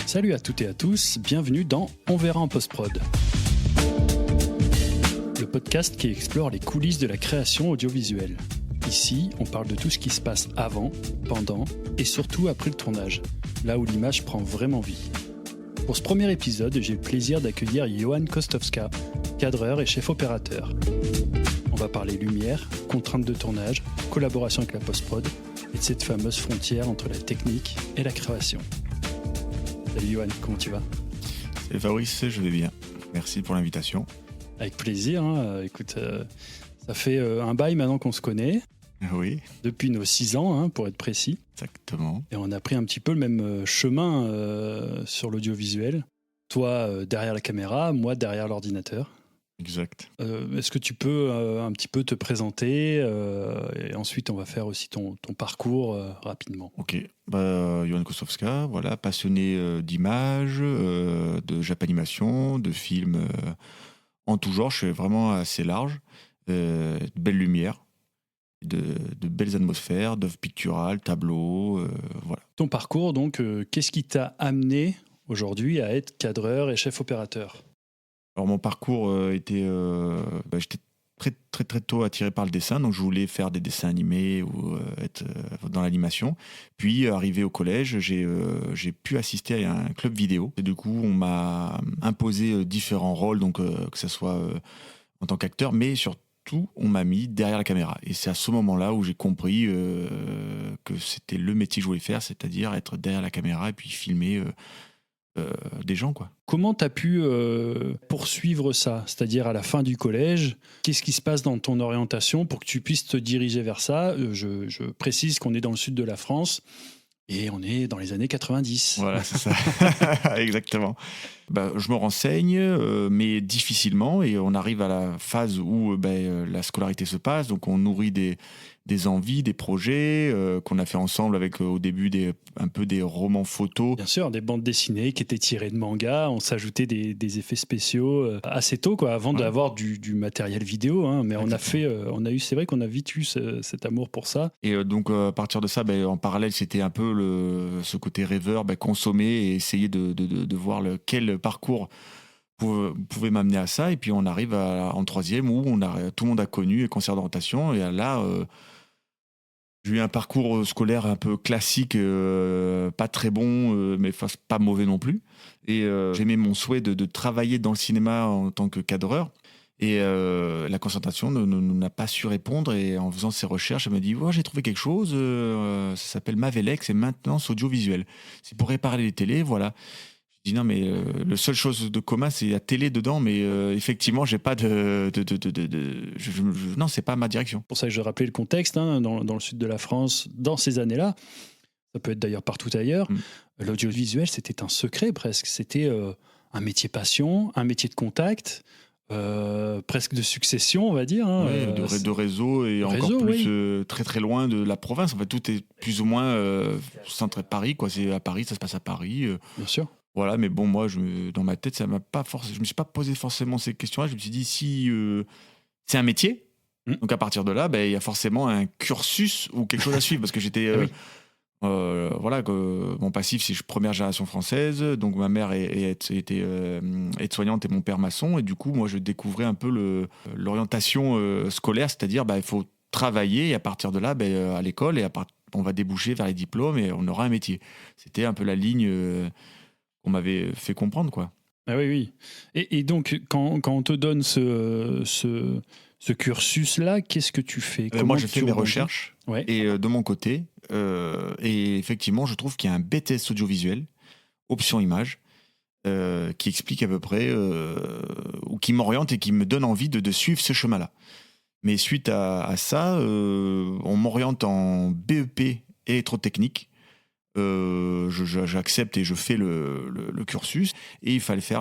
Salut à toutes et à tous, bienvenue dans On verra en post-prod. Le podcast qui explore les coulisses de la création audiovisuelle. Ici, on parle de tout ce qui se passe avant, pendant et surtout après le tournage, là où l'image prend vraiment vie. Pour ce premier épisode, j'ai le plaisir d'accueillir Johan Kostowska, cadreur et chef opérateur. On va parler lumière, contraintes de tournage, collaboration avec la post-prod et de cette fameuse frontière entre la technique et la création. Salut Johan, comment tu vas ? Salut Fabrice, je vais bien. Merci pour l'invitation. Avec plaisir. Écoute, ça fait un bail maintenant qu'on se connaît. Oui. Depuis nos 6 ans, pour être précis. Exactement. Et on a pris un petit peu le même chemin sur l'audiovisuel. Toi derrière la caméra, moi derrière l'ordinateur. Exact. Est-ce que tu peux un petit peu te présenter et ensuite on va faire aussi ton parcours rapidement. Ok. Johan Kostowska, voilà, passionné d'images, de japanimation, de films en tout genre. Je suis vraiment assez large. De belles lumières, de belles atmosphères, d'œuvres picturales, tableaux, voilà. Ton parcours, donc, qu'est-ce qui t'a amené aujourd'hui à être cadreur et chef opérateur ? Alors mon parcours était... j'étais très tôt attiré par le dessin, donc je voulais faire des dessins animés ou être dans l'animation. Puis arrivé au collège, j'ai pu assister à un club vidéo. Et du coup, on m'a imposé différents rôles, donc que ce soit en tant qu'acteur, mais surtout, on m'a mis derrière la caméra. Et c'est à ce moment-là où j'ai compris que c'était le métier que je voulais faire, c'est-à-dire être derrière la caméra et puis filmer des gens, quoi. Comment tu as pu poursuivre ça ? C'est-à-dire à la fin du collège, qu'est-ce qui se passe dans ton orientation pour que tu puisses te diriger vers ça ? Je précise qu'on est dans le sud de la France et on est dans les années 90. Voilà, c'est ça. Exactement. Je me renseigne, mais difficilement, et on arrive à la phase où la scolarité se passe, donc on nourrit des envies, des projets qu'on a fait ensemble avec au début un peu des romans photos. Bien sûr, des bandes dessinées qui étaient tirées de mangas, on s'ajoutait des effets spéciaux assez tôt, quoi, avant d'avoir du matériel vidéo, mais c'est vrai qu'on a vite eu cet amour pour ça. Et donc à partir de ça, en parallèle, c'était un peu ce côté rêveur, consommer et essayer de voir quel parcours pouvait m'amener à ça. Et puis on arrive en troisième où tout le monde a connu les concerts d'orientation, et là j'ai eu un parcours scolaire un peu classique, pas très bon, mais pas mauvais non plus. Et j'aimais mon souhait de travailler dans le cinéma en tant que cadreur. Et la concertation n'a pas su répondre. Et en faisant ces recherches, elle m'a dit j'ai trouvé quelque chose, ça s'appelle Mavelex, c'est maintenance audiovisuelle. C'est pour réparer les télés, voilà. Je dis non, mais la seule chose de commun, c'est la télé dedans, mais effectivement, j'ai pas non, c'est pas ma direction. Pour ça que je rappelais le contexte, dans le sud de la France, dans ces années-là, ça peut être d'ailleurs partout ailleurs, l'audiovisuel, c'était un secret presque. C'était un métier passion, un métier de contact, presque de succession, on va dire. De réseau, et encore plus très très loin de la province. En fait, tout est plus ou moins centré Paris, quoi. C'est à Paris, ça se passe à Paris. Bien sûr. Voilà, mais bon, moi, dans ma tête, je me suis pas posé forcément ces questions-là. Je me suis dit, si c'est un métier, donc à partir de là, il y a forcément un cursus ou quelque chose à suivre, parce que j'étais... mon passif, c'est première génération française, donc ma mère était aide-soignante et mon père maçon, et du coup, moi, je découvrais un peu l'orientation scolaire, c'est-à-dire, il faut travailler, et à partir de là, à l'école, et on va déboucher vers les diplômes, et on aura un métier. C'était un peu la ligne... on m'avait fait comprendre, quoi. Ah oui. Et donc, quand on te donne ce cursus-là, qu'est-ce que tu fais ? Moi, j'ai fait mes recherches, et de mon côté, et effectivement, je trouve qu'il y a un BTS audiovisuel, option image, qui explique à peu près, ou qui m'oriente et qui me donne envie de suivre ce chemin-là. Mais suite à ça, on m'oriente en BEP électrotechnique. J'accepte et je fais le cursus, et il fallait faire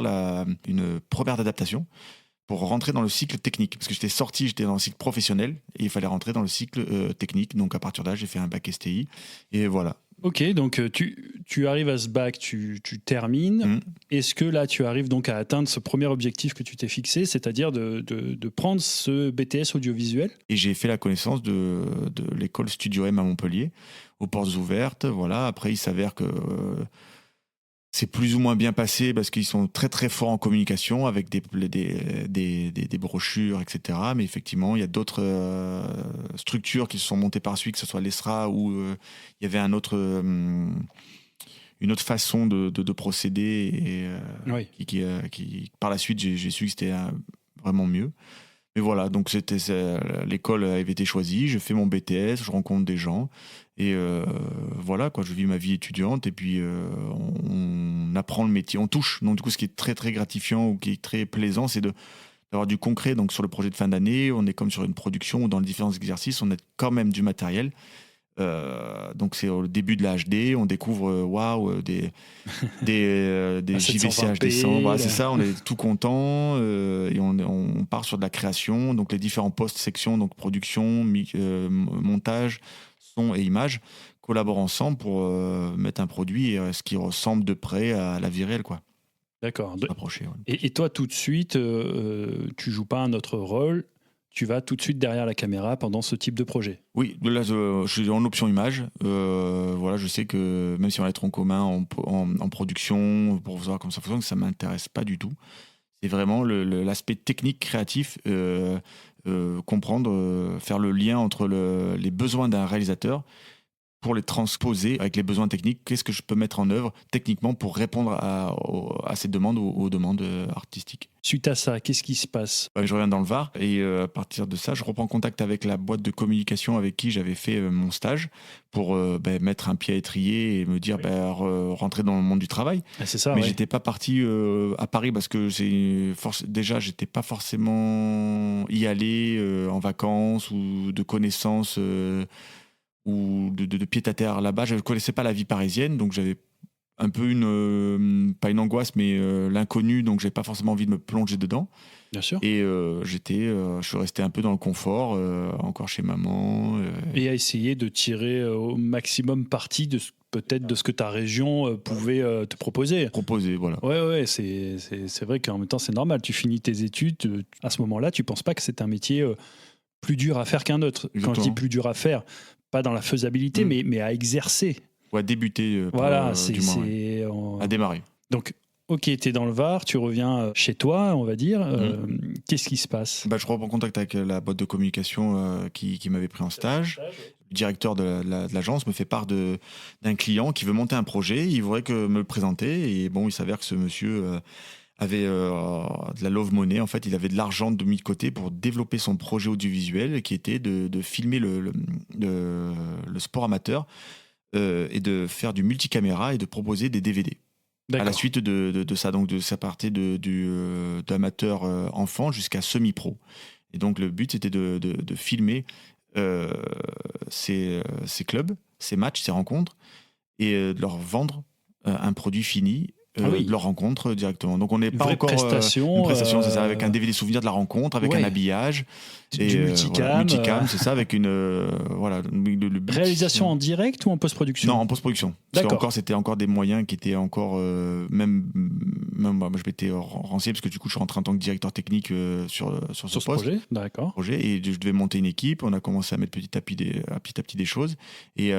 une première d'adaptation pour rentrer dans le cycle technique, parce que j'étais dans le cycle professionnel, et il fallait rentrer dans le cycle technique. Donc à partir de là, j'ai fait un bac STI, et voilà. Ok, donc tu tu arrives à ce bac, tu termines. Est-ce que là, tu arrives donc à atteindre ce premier objectif que tu t'es fixé, c'est-à-dire de prendre ce BTS audiovisuel? Et j'ai fait la connaissance de l'école Studio M à Montpellier, aux portes ouvertes. Voilà. Après, il s'avère que c'est plus ou moins bien passé parce qu'ils sont très très forts en communication avec des brochures, etc. Mais effectivement, il y a d'autres structures qui se sont montées par suite, que ce soit l'ESRA ou il y avait une autre façon de procéder et, Oui. qui, par la suite, j'ai su que c'était vraiment mieux. Mais voilà, donc l'école avait été choisie, je fais mon BTS, je rencontre des gens et voilà, quoi, je vis ma vie étudiante et puis on apprend le métier, on touche. Donc du coup, ce qui est très très gratifiant ou qui est très plaisant, c'est d'avoir du concret. Donc sur le projet de fin d'année, on est comme sur une production où dans les différents exercices, on a quand même du matériel. Donc c'est au début de la HD, on découvre waouh des JVC HD100, voilà, c'est ça, on est tout content et on part sur de la création, donc les différents postes sections, donc production, montage, son et image collaborent ensemble pour mettre un produit ce qui ressemble de près à la vie réelle, quoi. D'accord. Approcher, ouais. Et toi, tout de suite, tu joues pas un autre rôle, tu vas tout de suite derrière la caméra pendant ce type de projet. Oui, là, je suis en option image. Voilà, je sais que même si on a un tronc commun en production, pour voir comment ça fonctionne, ça ne m'intéresse pas du tout. C'est vraiment l'aspect technique, créatif, comprendre, faire le lien entre les besoins d'un réalisateur pour les transposer avec les besoins techniques. Qu'est-ce que je peux mettre en œuvre techniquement pour répondre à ces demandes, aux demandes artistiques. Suite à ça, qu'est-ce qui se passe? Je reviens dans le Var et à partir de ça, je reprends contact avec la boîte de communication avec qui j'avais fait mon stage pour mettre un pied à étrier et me dire rentrer dans le monde du travail. Ah, c'est ça, mais ouais. j'étais pas parti à Paris parce que déjà j'étais pas forcément y aller en vacances ou de connaissances ou de pied à terre là-bas. Je ne connaissais pas la vie parisienne, donc j'avais un peu pas une angoisse, mais l'inconnu, donc j'ai pas forcément envie de me plonger dedans. Bien sûr. Et je suis resté un peu dans le confort, encore chez maman. Et à essayer de tirer au maximum parti peut-être de ce que ta région pouvait te proposer. Voilà. Ouais, c'est vrai qu'en même temps, c'est normal. Tu finis tes études, à ce moment-là, tu penses pas que c'est un métier plus dur à faire qu'un autre. Exactement. Quand je dis plus dur à faire, pas dans la faisabilité, mais à exercer. Ou à débuter, voilà, du moins, à démarrer. Donc, ok, tu es dans le Var, tu reviens chez toi, on va dire. Qu'est-ce qui se passe? Je reprends contact avec la boîte de communication qui m'avait pris en stage. Le directeur de l'agence me fait part d'un client qui veut monter un projet. Il voudrait me le présenter. Et bon, il s'avère que ce monsieur avait de la love money. En fait, il avait de l'argent de mis de côté pour développer son projet audiovisuel qui était de filmer le sport amateur et de faire du multicaméra et de proposer des DVD. D'accord. À la suite de ça, donc ça partait d'amateur enfant jusqu'à semi-pro. Et donc le but c'était de filmer ces clubs, ces matchs, ces rencontres, et de leur vendre un produit fini. De leur rencontre directement. Donc on n'est pas encore prestation, une prestation, c'est ça, avec un DVD souvenir de la rencontre, avec un habillage, du multicam, multicam, c'est ça, avec une le but, réalisation en direct ou en post-production? Non, en post-production. Parce que c'était encore des moyens qui étaient encore même moi, je m'étais renseigné parce que du coup je suis rentré en tant que directeur technique sur ce poste. Projet, d'accord. Et je devais monter une équipe. On a commencé à mettre petit à petit des choses et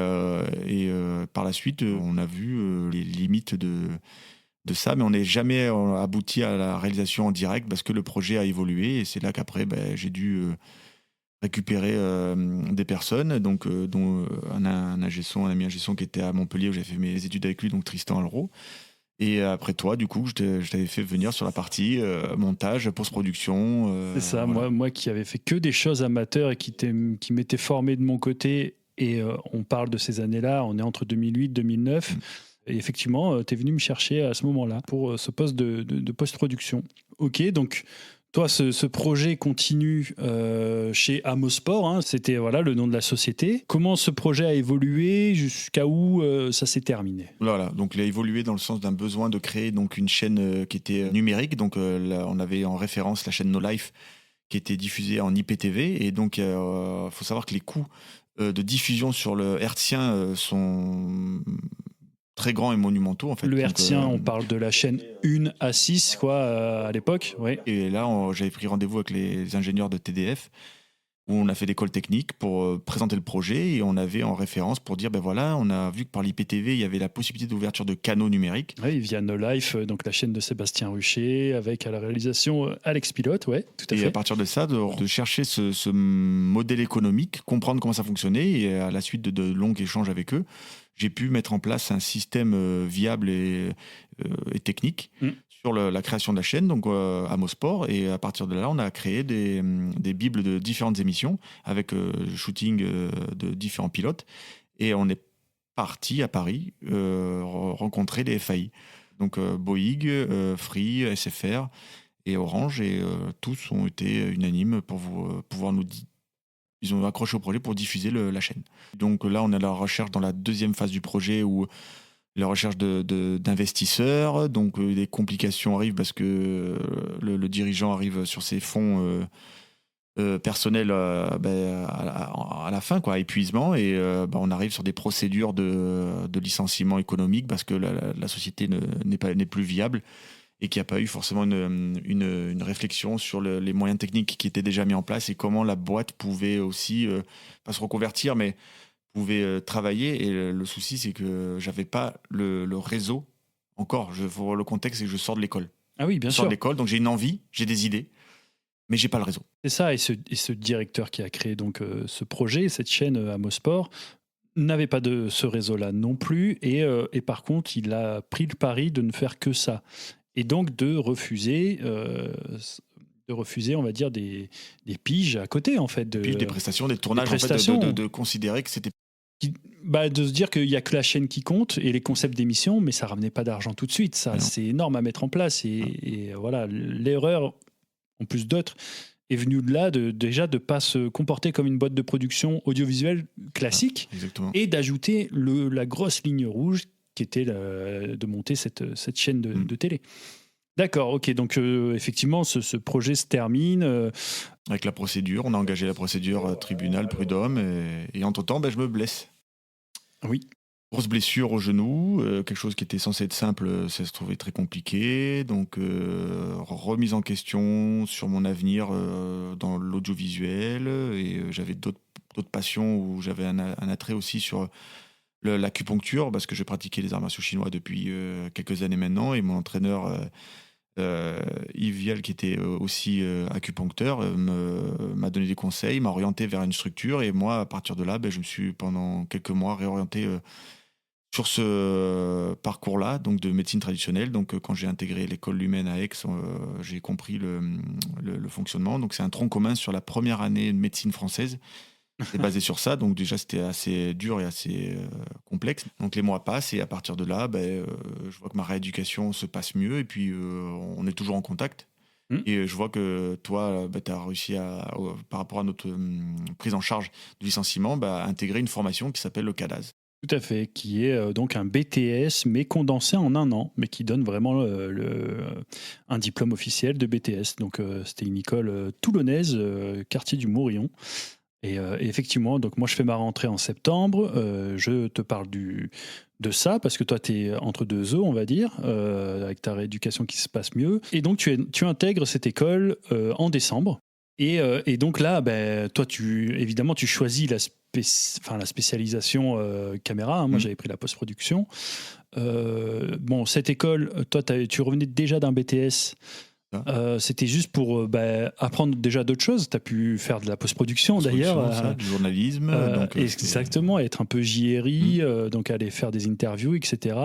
par la suite on a vu les limites de ça, mais on n'est jamais abouti à la réalisation en direct parce que le projet a évolué et c'est là qu'après j'ai dû récupérer des personnes, donc dont un ami ingé son qui était à Montpellier où j'ai fait mes études avec lui, donc Tristan Alro. Et après toi, du coup, je t'avais fait venir sur la partie montage, post-production. C'est ça, voilà. moi qui avais fait que des choses amateurs et qui m'étais formé de mon côté, et on parle de ces années-là, on est entre 2008 et 2009. Et effectivement, tu es venu me chercher à ce moment-là pour ce poste de post-production. Ok, donc toi, ce projet continue chez Amosport, hein, c'était le nom de la société. Comment ce projet a évolué, jusqu'à où ça s'est terminé? Voilà, donc il a évolué dans le sens d'un besoin de créer donc une chaîne qui était numérique. Donc là, on avait en référence la chaîne No Life qui était diffusée en IPTV. Et donc, il faut savoir que les coûts de diffusion sur le hertzien sont très grands et monumentaux en fait. Le Donc, hertzien, on parle de la chaîne 1 à 6 quoi, à l'époque, oui. Et là, j'avais pris rendez-vous avec les ingénieurs de TDF, où on a fait des calls techniques pour présenter le projet, et on avait en référence pour dire, ben voilà, on a vu que par l'IPTV, il y avait la possibilité d'ouverture de canaux numériques. Oui, via No Life, donc la chaîne de Sébastien Rucher, avec à la réalisation Alex Pilote, ouais, tout à fait. Et à partir de ça, de chercher ce modèle économique, comprendre comment ça fonctionnait, et à la suite de longs échanges avec eux, j'ai pu mettre en place un système viable et technique sur la création de la chaîne, donc Amosport. Et à partir de là, on a créé des bibles de différentes émissions avec le shooting de différents pilotes. Et on est parti à Paris rencontrer les FAI. Donc Boeing, Free, SFR et Orange. Et tous ont été unanimes pour pouvoir nous dire. Ils ont accroché au projet pour diffuser la chaîne. Donc là, on est à la recherche dans la deuxième phase du projet, où la recherche d'investisseurs. Donc des complications arrivent parce que le dirigeant arrive sur ses fonds personnels à la fin, quoi, épuisement. Et on arrive sur des procédures de licenciement économique parce que la société n'est plus viable, et qu'il n'y a pas eu forcément une réflexion sur les moyens techniques qui étaient déjà mis en place, et comment la boîte pouvait aussi, pas se reconvertir, mais pouvait travailler. Et le souci, c'est que j'avais pas le réseau encore. Le contexte, c'est que je sors de l'école. Ah oui, bien sûr. Je sors de l'école, donc j'ai une envie, j'ai des idées, mais j'ai pas le réseau. C'est ça, et ce directeur qui a créé donc ce projet, cette chaîne Amosport, n'avait pas de ce réseau-là non plus, et par contre, il a pris le pari de ne faire que ça. Et donc de refuser, on va dire, des piges à côté, en fait. Des prestations, des tournages, des prestations. En fait, de considérer que c'était... de se dire qu'il n'y a que la chaîne qui compte et les concepts d'émission, mais ça ramenait pas d'argent tout de suite. Ça, c'est énorme à mettre en place. Et voilà, l'erreur, en plus d'autres, est venue de là, déjà de ne pas se comporter comme une boîte de production audiovisuelle classique, et d'ajouter la grosse ligne rouge qui était de monter cette chaîne de télé. D'accord, ok. Donc, effectivement, ce projet se termine. Avec la procédure, on a engagé la procédure tribunal, prud'homme, et entre-temps, je me blesse. Oui. Grosse blessure au genou, quelque chose qui était censé être simple, ça se trouvait très compliqué. Donc, remise en question sur mon avenir dans l'audiovisuel. Et j'avais d'autres passions où j'avais un attrait aussi sur l'acupuncture, parce que je pratiquais les arts martiaux chinois depuis quelques années maintenant, et mon entraîneur Yves Vial, qui était aussi acupuncteur, m'a donné des conseils, m'a orienté vers une structure, et moi, à partir de là, je me suis pendant quelques mois réorienté sur ce parcours-là, donc de médecine traditionnelle. Donc quand j'ai intégré l'école Lumen à Aix, j'ai compris le fonctionnement. Donc c'est un tronc commun sur la première année de médecine française. C'est basé sur ça, donc déjà c'était assez dur et assez complexe. Donc les mois passent, et à partir de là, je vois que ma rééducation se passe mieux, et puis on est toujours en contact. Et je vois que toi, tu as réussi par rapport à notre prise en charge du licenciement, intégrer une formation qui s'appelle le CADAS. Tout à fait, qui est donc un BTS, mais condensé en un an, mais qui donne vraiment un diplôme officiel de BTS. Donc c'était une école toulonnaise, quartier du Mourillon. Et effectivement, donc moi je fais ma rentrée en septembre, je te parle de ça, parce que toi tu es entre deux eaux, on va dire, avec ta rééducation qui se passe mieux. Et donc tu intègres cette école en décembre. Et donc là, toi évidemment tu choisis la spécialisation caméra, hein. Moi j'avais pris la post-production. Cette école, toi tu revenais déjà d'un BTS. C'était juste pour apprendre déjà d'autres choses. Tu as pu faire de la post-production d'ailleurs. Du journalisme. Exactement, être un peu JRI, donc aller faire des interviews, etc.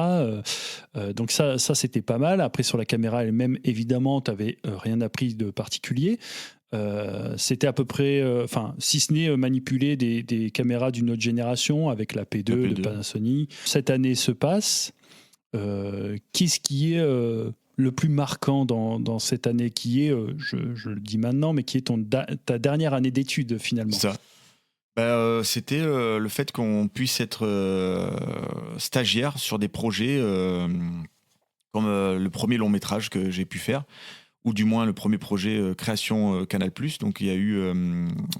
Donc ça c'était pas mal. Après, sur la caméra elle-même, évidemment, tu n'avais rien appris de particulier. C'était à peu près, si ce n'est manipuler des caméras d'une autre génération avec la P2 de Panasonic. Cette année se passe. Qu'est-ce qui est le plus marquant dans cette année, qui est, je le dis maintenant, mais qui est ta dernière année d'études finalement? Ça. C'était le fait qu'on puisse être stagiaire sur des projets comme le premier long métrage que j'ai pu faire, ou du moins le premier projet création Canal+. Donc il y a eu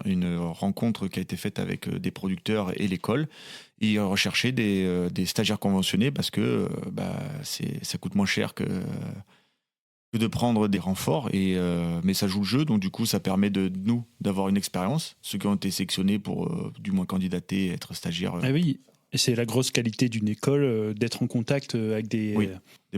une rencontre qui a été faite avec des producteurs et l'école. Ils recherchaient des stagiaires conventionnés parce que ça coûte moins cher que de prendre des renforts. Mais ça joue le jeu, donc du coup ça permet nous d'avoir une expérience. Ceux qui ont été sélectionnés pour du moins candidater, être stagiaires. Ah oui. Et c'est la grosse qualité d'une école d'être en contact avec des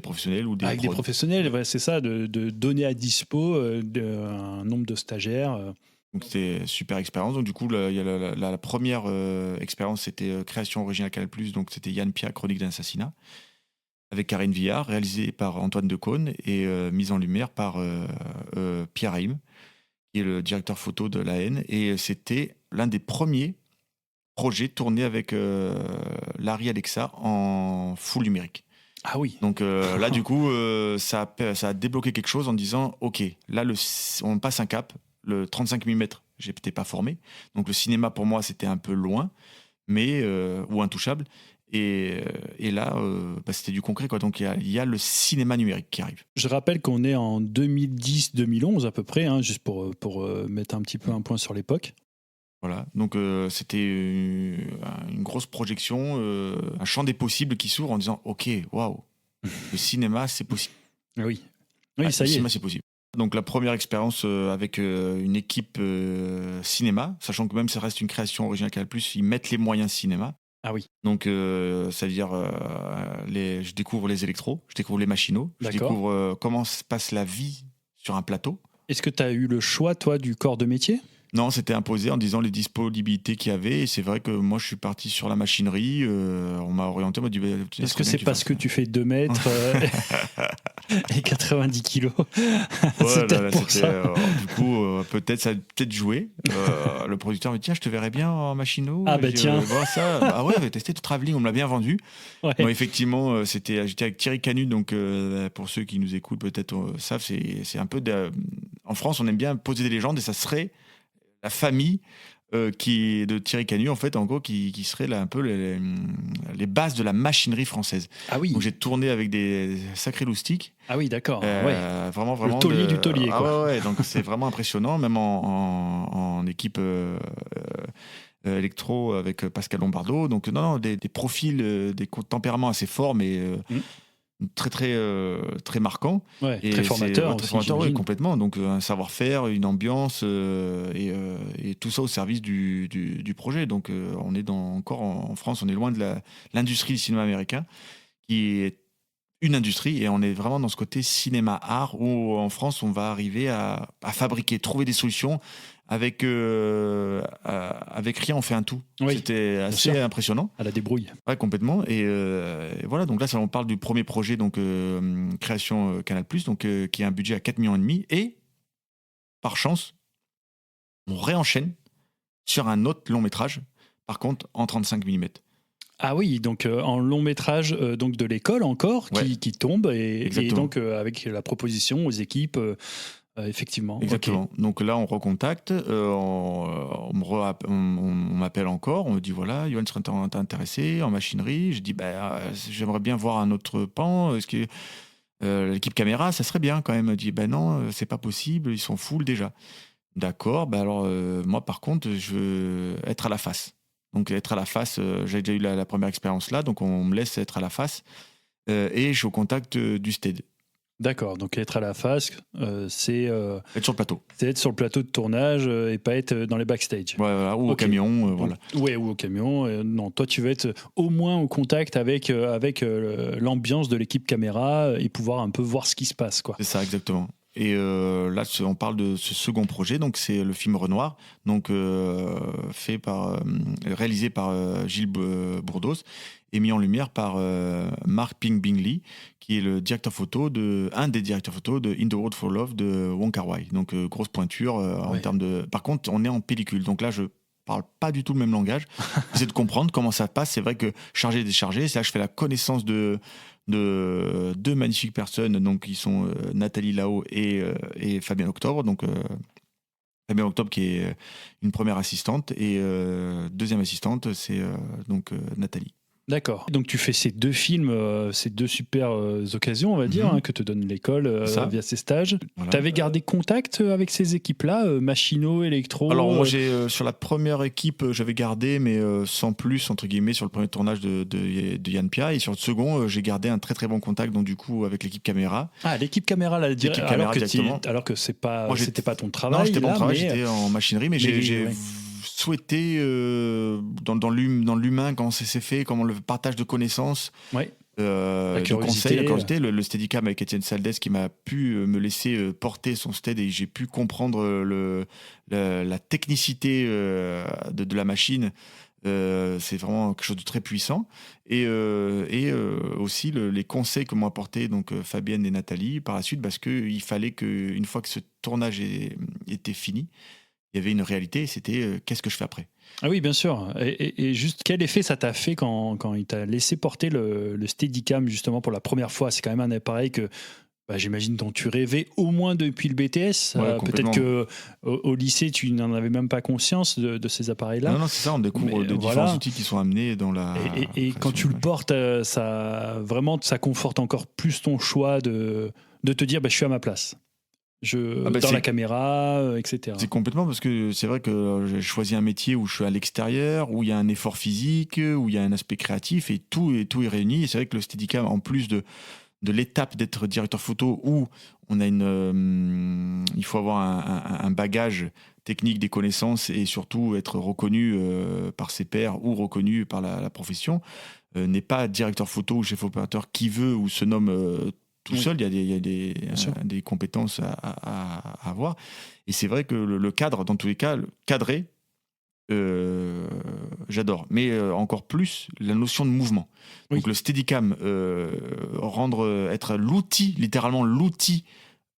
professionnels ou des professionnels. Ouais, c'est ça, de donner à dispo un nombre de stagiaires. Donc c'était super expérience. Donc du coup, il y a la première expérience, c'était création originale Canal+. Donc c'était Yann Pia, Chronique d'un assassinat, avec Karine Villard, réalisé par Antoine Decaune et mise en lumière par Pierre Haïm, qui est le directeur photo de La Haine. Et c'était l'un des premiers projets tournés avec Larry Alexa en full numérique. Ah oui. Donc là, du coup, ça a débloqué quelque chose en disant, OK, là, on passe un cap. Le 35 mm, j'étais pas formé. Donc le cinéma, pour moi, c'était un peu loin, ou intouchable. Et là, c'était du concret, quoi. Donc il y a le cinéma numérique qui arrive. Je rappelle qu'on est en 2010-2011 à peu près, hein, juste pour mettre un petit peu un point sur l'époque. Voilà, donc c'était une grosse projection, un champ des possibles qui s'ouvre en disant OK, waouh, le cinéma c'est possible. Oui, ça ça y est. Le cinéma c'est possible. Donc la première expérience avec une équipe cinéma, sachant que même ça reste une création originale Canal+, ils mettent les moyens cinéma. Ah oui. Donc ça veut dire je découvre les électros, je découvre les machinaux, je découvre comment se passe la vie sur un plateau. Est-ce que tu as eu le choix, toi, du corps de métier ? Non, c'était imposé en disant les disponibilités qu'il y avait. Et c'est vrai que moi, je suis parti sur la machinerie. On m'a orienté, on m'a dit... Est-ce que c'est parce que tu fais 2 mètres et 90 kilos c'est peut-être pour ça. Du coup, peut-être ça a peut-être joué. Le producteur me dit, tiens, je te verrais bien en machinot. Ah tiens. Ça. Ah ouais, tester tout travelling, on me l'a bien vendu. Ouais. Bon, effectivement, j'étais avec Thierry Canu, donc pour ceux qui nous écoutent, peut-être savent, c'est un peu... En France, on aime bien poser des légendes et ça serait... la famille qui est de Thierry Canu, en fait, en gros, qui serait là un peu les bases de la machinerie française. Ah oui. Donc j'ai tourné avec des sacrés loustiques. Ah oui, d'accord. Vraiment, le taulier du taulier, quoi. Ouais, donc c'est vraiment impressionnant, même en équipe électro avec Pascal Lombardo. Donc non, des profils, des tempéraments assez forts, mais très très marquant, et très formateur, oui, complètement. Donc un savoir-faire, une ambiance et tout ça au service du projet. Donc on est encore en France, on est loin de l'industrie du cinéma américain qui est une industrie, et on est vraiment dans ce côté cinéma art où en France on va arriver à fabriquer, trouver des solutions avec rien, on fait un tout. Oui, c'était assez impressionnant. À la débrouille. Ouais, complètement. Et voilà, donc là, on parle du premier projet, donc création Canal+, donc qui a un budget à 4,5 millions. Et par chance, on réenchaîne sur un autre long métrage, par contre en 35 mm. Ah oui, donc en long métrage donc de l'école encore, qui tombe, et donc avec la proposition aux équipes. Effectivement. Exactement. Okay. Donc là, on recontacte, on m'appelle encore, on me dit voilà, Yoann serait intéressé en machinerie. Je dis j'aimerais bien voir un autre pan. Est-ce que l'équipe caméra, ça serait bien quand même. Elle dit non, c'est pas possible, ils sont full déjà. D'accord. Alors moi, par contre, je veux être à la face. Donc être à la face, j'ai déjà eu la première expérience là, donc on me laisse être à la face et je suis au contact du stead. D'accord, donc être à la face, c'est... être sur le plateau. C'est être sur le plateau de tournage et pas être dans les backstage. Ouais, voilà, ou au camion, voilà. Ouais, ou au camion. Non, toi, tu veux être au moins au contact avec l'ambiance de l'équipe caméra et pouvoir un peu voir ce qui se passe, quoi. C'est ça, exactement. Et là, on parle de ce second projet, donc c'est le film Renoir, donc réalisé par Gilles Bourdos et mis en lumière par Mark Ping Bingley, qui est un des directeurs photos de In the Road for Love de Wong Kar-wai. Donc grosse pointure en termes de. Par contre, on est en pellicule, donc là je parle pas du tout le même langage. J'essaie de comprendre comment ça passe. C'est vrai que chargé et déchargé, c'est là que je fais la connaissance de deux magnifiques personnes, donc qui sont Nathalie Lao et Fabienne Octobre. Donc Fabienne Octobre qui est une première assistante et deuxième assistante, c'est donc Nathalie. D'accord. Donc tu fais ces 2 films, ces 2 super occasions, on va dire, que te donne l'école via ces stages. Voilà. Tu avais gardé contact avec ces équipes-là, Machino, Electro? Alors moi, sur la première équipe, j'avais gardé, mais sans plus, entre guillemets, sur le premier tournage de Yann Pia. Et sur le second, j'ai gardé un très très bon contact, donc du coup, avec l'équipe caméra. Ah, l'équipe caméra, là, directement. Alors que c'était pas ton travail. Non, j'étais pas là, mon travail, mais... j'étais en machinerie, mais j'ai souhaité, dans l'humain, comment ça s'est fait, comment le partage de connaissances, de conseils, la curiosité, le Steadicam avec Étienne Saldès qui m'a pu me laisser porter son stead et j'ai pu comprendre la technicité de la machine. C'est vraiment quelque chose de très puissant et aussi les conseils que m'ont apporté donc Fabienne et Nathalie par la suite, parce qu'il fallait qu'une fois que ce tournage était fini, il y avait une réalité, c'était qu'est-ce que je fais après. Ah oui, bien sûr. Et juste, quel effet ça t'a fait quand il t'a laissé porter le Steadicam justement pour la première fois? C'est quand même un appareil que j'imagine dont tu rêvais au moins depuis le BTS. Peut-être qu'au lycée, tu n'en avais même pas conscience de ces appareils-là. Non, c'est ça, on découvre différents outils qui sont amenés dans la... Et quand tu le portes, ça conforte encore plus ton choix de te dire, je suis à ma place. Dans la caméra, etc. C'est complètement, parce que c'est vrai que j'ai choisi un métier où je suis à l'extérieur, où il y a un effort physique, où il y a un aspect créatif, et tout est réuni. Et c'est vrai que le Steadicam, en plus de l'étape d'être directeur photo, où on a il faut avoir un bagage technique, des connaissances, et surtout être reconnu par ses pairs ou reconnu par la profession, n'est pas directeur photo ou chef opérateur qui veut ou se nomme tout seul. Il y a des compétences à avoir. Et c'est vrai que le cadre, dans tous les cas, cadrer, j'adore. Mais encore plus, la notion de mouvement. Oui. Donc le Steadicam, être l'outil, littéralement l'outil,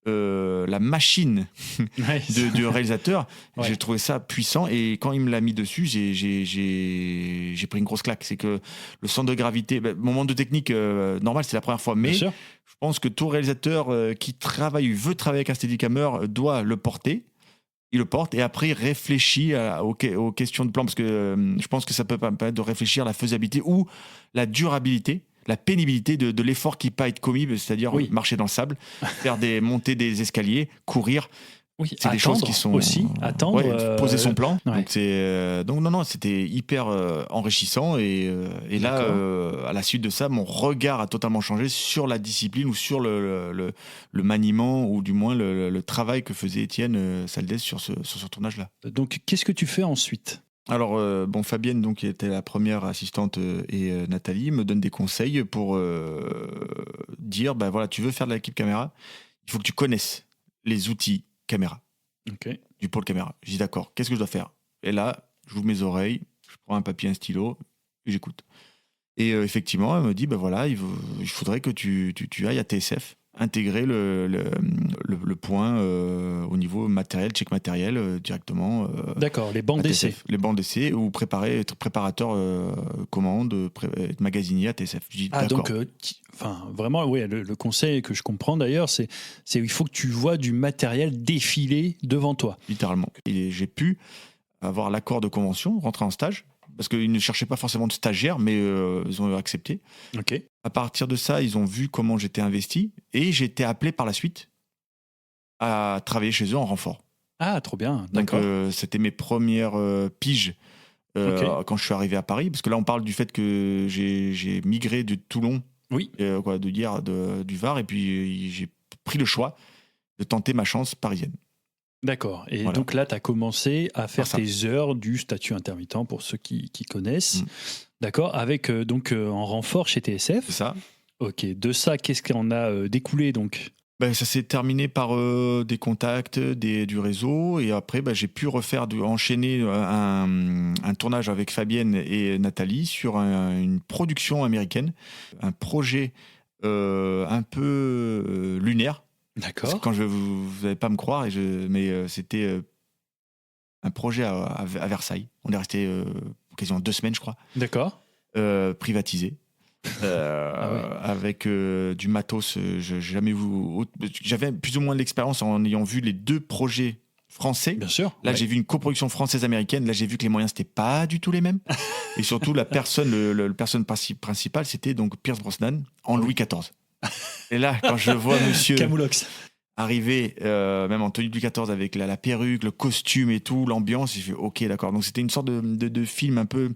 la machine du réalisateur, j'ai trouvé ça puissant. Et quand il me l'a mis dessus, j'ai pris une grosse claque. C'est que le centre de gravité, mon monde de technique, normal, c'est la première fois. Mais je pense que tout réalisateur qui veut travailler avec un Steadicammer doit le porter. Il le porte et après il réfléchit aux questions de plan, parce que je pense que ça peut permettre de réfléchir à la faisabilité ou la durabilité, la pénibilité de l'effort qui peut être commis, c'est-à-dire marcher dans le sable, monter des escaliers, courir. Oui, c'est des choses qui sont aussi attendre, poser son plan. Donc non, c'était hyper enrichissant et là à la suite de ça, mon regard a totalement changé sur la discipline ou sur le maniement, ou du moins le travail que faisait Étienne Saldès sur ce tournage-là. Donc qu'est-ce que tu fais ensuite? Alors Fabienne, donc, qui était la première assistante, et Nathalie me donnent des conseils pour dire voilà, tu veux faire de l'équipe caméra, il faut que tu connaisses les outils caméra, du pôle caméra. Je dis d'accord, qu'est-ce que je dois faire? Et là, j'ouvre mes oreilles, je prends un papier, un stylo, et j'écoute. Et effectivement, elle me dit voilà, il faudrait que tu ailles à TSF, intégrer le point au niveau matériel, check matériel directement. D'accord, les bancs d'essai. Les bancs d'essai, ou être préparateur commande, être magasinier à TSF. Je dis, d'accord. Donc, vraiment, le conseil que je comprends d'ailleurs, c'est il faut que tu vois du matériel défiler devant toi. Littéralement. Et j'ai pu avoir l'accord de convention, rentrer en stage, parce qu'ils ne cherchaient pas forcément de stagiaires, mais ils ont accepté. À partir de ça, ils ont vu comment j'étais investi, et j'ai été appelé par la suite à travailler chez eux en renfort. Ah, trop bien, d'accord. Donc c'était mes premières piges quand je suis arrivé à Paris, parce que là on parle du fait que j'ai migré de Toulon, du Var, et puis j'ai pris le choix de tenter ma chance parisienne. D'accord. Et donc là, tu as commencé à faire tes heures du statut intermittent, pour ceux qui connaissent. D'accord. Avec en renfort chez TSF. C'est ça. Ok. De ça, qu'est-ce qu'on a découlé donc? Ça s'est terminé par des contacts, du réseau. Et après, j'ai pu enchaîner un tournage avec Fabienne et Nathalie sur une production américaine. Un projet un peu lunaire. D'accord. Quand vous n'allez pas me croire, mais c'était un projet à Versailles. On est resté quasiment 2 semaines, je crois. D'accord. Privatisé. Avec du matos. J'avais plus ou moins de l'expérience en ayant vu les 2 projets français. Bien sûr. Là, ouais. j'ai vu une coproduction française-américaine. Là, j'ai vu que les moyens, c'était pas du tout les mêmes. Et surtout, la personne, le personne principale, c'était donc Pierce Brosnan en Louis XIV. Et là, quand je vois monsieur Camoulox. arriver, même en tenue de Louis XIV, avec la perruque, le costume et tout, l'ambiance, j'ai fait OK, d'accord. Donc, c'était une sorte de film un peu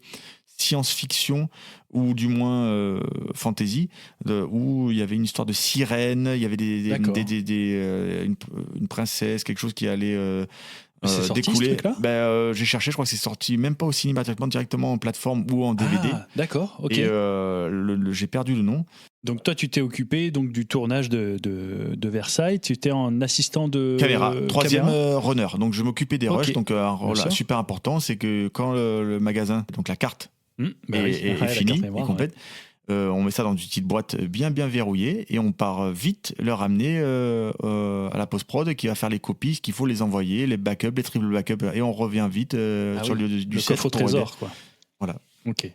science-fiction ou du moins fantasy, où il y avait une histoire de sirène, il y avait D'accord. une princesse, quelque chose qui allait C'est sorti, ce découler. truc-là J'ai cherché, je crois que c'est sorti même pas au cinéma, directement en plateforme ou en DVD. Ah, d'accord, ok. Et j'ai perdu le nom. Donc toi, tu t'es occupé donc, du tournage de Versailles, tu étais en assistant de... Caméra, troisième caméra runner. Donc je m'occupais des Ok. rushs. Donc un rôle sûr. super important, c'est que quand le magasin, donc la carte, Bah oui, est la finie, carte est mémoire, complète, on met ça dans une petite boîte bien verrouillée et on part vite le ramener à la post-prod qui va faire les copies, ce qu'il faut les envoyer, les backups, les triple backups, et on revient vite sur le lieu du le set. coffre au trésor, quoi. Voilà. Ok.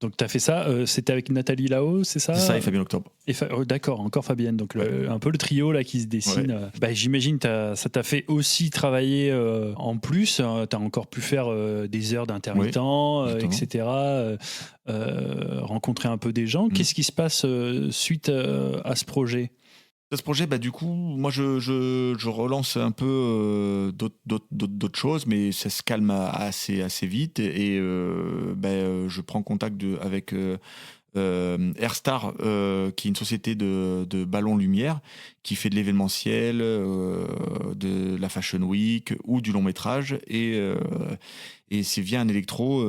Donc tu as fait ça, c'était avec Nathalie Lao, c'est ça? C'est ça, et Fabien Octobre. D'accord, encore Fabienne, donc un peu le trio là qui se dessine. Ouais. J'imagine ça t'a fait aussi travailler en plus, tu as encore pu faire des heures d'intermittent, etc. Rencontrer un peu des gens. Qu'est-ce qui se passe suite à ce projet? Ce projet, du coup, moi je relance un peu d'autres choses, mais ça se calme assez vite. Et je prends contact avec Airstar, qui est une société de ballons lumière, qui fait de l'événementiel, de la Fashion Week ou du long métrage. Et c'est via un électro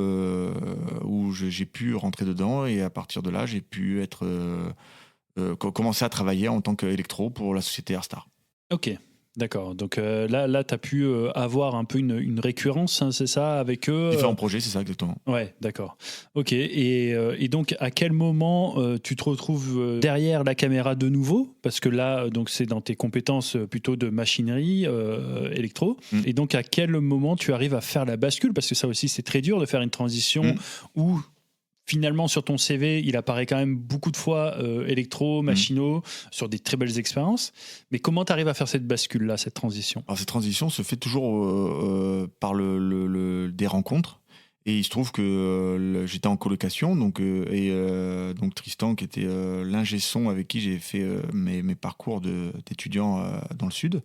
où j'ai pu rentrer dedans. Et à partir de là, j'ai pu être... commencer à travailler en tant qu'électro pour la société Airstar. Ok, d'accord. Donc là tu as pu avoir un peu une récurrence, hein, c'est ça, avec eux Différents projets, c'est ça exactement. Ouais, d'accord. Ok, et donc à quel moment tu te retrouves derrière la caméra de nouveau? Parce que là, donc c'est dans tes compétences plutôt de machinerie, électro. Et donc à quel moment tu arrives à faire la bascule? Parce que ça aussi, c'est très dur de faire une transition où... Finalement, sur ton CV, il apparaît quand même beaucoup de fois électro, machinaux, sur des très belles expériences. Mais comment tu arrives à faire cette bascule-là, cette transition? Alors, cette transition se fait toujours par des rencontres. Et il se trouve que j'étais en colocation, donc Tristan, qui était l'ingé son avec qui j'ai fait mes parcours d'étudiant dans le Sud,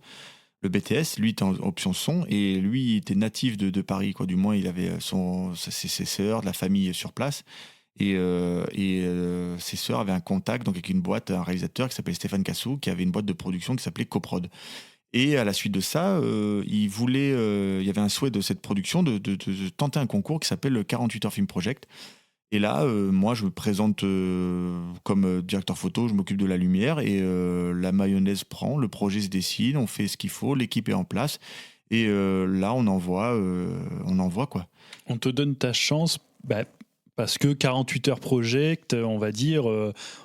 le BTS, lui était en option son, et lui était natif de Paris, quoi. Du moins, il avait ses sœurs, de la famille sur place. Et ses sœurs avaient un contact donc avec une boîte, un réalisateur qui s'appelait Stéphane Cassou, qui avait une boîte de production qui s'appelait Coprod. Et à la suite de ça, il y avait un souhait de cette production de tenter un concours qui s'appelle le 48 Heures Film Project. Et là, moi, je me présente comme directeur photo, je m'occupe de la lumière, et la mayonnaise prend, le projet se dessine, on fait ce qu'il faut, l'équipe est en place, et là, on envoie quoi. On te donne ta chance, parce que 48 heures project, on va dire,